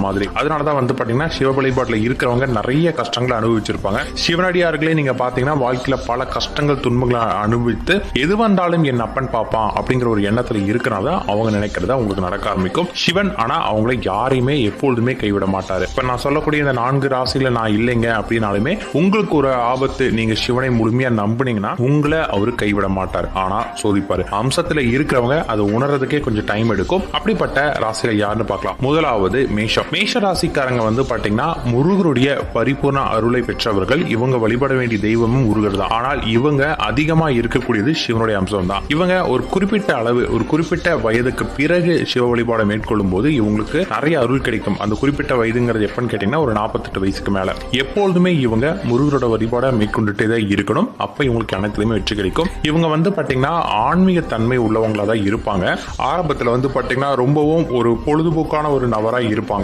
மாதிரி. அதனாலதான் வந்து பாத்தீங்கன்னா சிவ வழிபாட்டுல இருக்கிறவங்க நிறைய கஷ்டங்களை அனுபவிச்சிருப்பாங்க. சிவனடியார்களே நீங்க பாத்தீங்கன்னா வாழ்க்கையில பல கஷ்டங்கள் துன்பங்களை அனுபவித்து எது வந்தாலும் என் அப்பன் பாப்பான் அப்படிங்கிற ஒரு எண்ணத்துல இருக்கிறனால அவங்க நினைக்கிறதா உங்களுக்கு நடக்க ஆரம்பிக்கும். சிவன் ஆனா அவங்களை யாரையுமே எப்பொழுதுமே கைவிட மாட்டாரு. இப்ப நான் சொல்லக்கூடிய இந்த 4 ராசியில நான் இல்லைங்க அப்படின்னாலுமே உங்களுக்கு ஒரு ஆபத்து, நீங்க சிவனை முழுமையா நம்புனீங்கன்னா உங்களை அவரு கைவிட மாட்டார். ஆனா சோதிப்பாரு. அம்சத்துல இருக்கிறவங்க அதை உணர்றதுக்கே கொஞ்சம் டைம் எடுக்கும். அப்படிப்பட்ட ராசிகள் யாருன்னு பார்க்கலாம். முதலாவது மேஷ ராசிக்காரங்க வந்து பாத்தீங்கன்னா முருகருடைய பரிபூர்ண அருளை பெற்றவர்கள். இவங்க வழிபட வேண்டிய தெய்வமும் முருகர் தான். ஆனால் இவங்க அதிகமா இருக்கக்கூடியது சிவனுடைய அம்சம் தான். இவங்க ஒரு குறிப்பிட்ட அளவு, ஒரு குறிப்பிட்ட வயதுக்கு பிறகு சிவ வழிபாடு மேற்கொள்ளும் போது இவங்களுக்கு நிறைய அருள் கிடைக்கும். அந்த குறிப்பிட்ட வயதுங்கிறது எப்பன்னு கேட்டீங்கன்னா ஒரு 48 வயசுக்கு மேல. எப்பொழுதுமே இவங்க முருகரோட வழிபாட மேற்கொண்டுட்டே தான் இருக்கணும். அப்ப இவங்களுக்கு அனைத்துலயுமே வெற்றி கிடைக்கும். இவங்க வந்து பாத்தீங்கன்னா ஆன்மீக தன்மை உள்ளவங்களா தான் இருப்பாங்க. ஆரம்பத்துல வந்து பாத்தீங்கன்னா ரொம்பவும் ஒரு பொழுதுபோக்கான ஒரு நபரா இருப்பாங்க.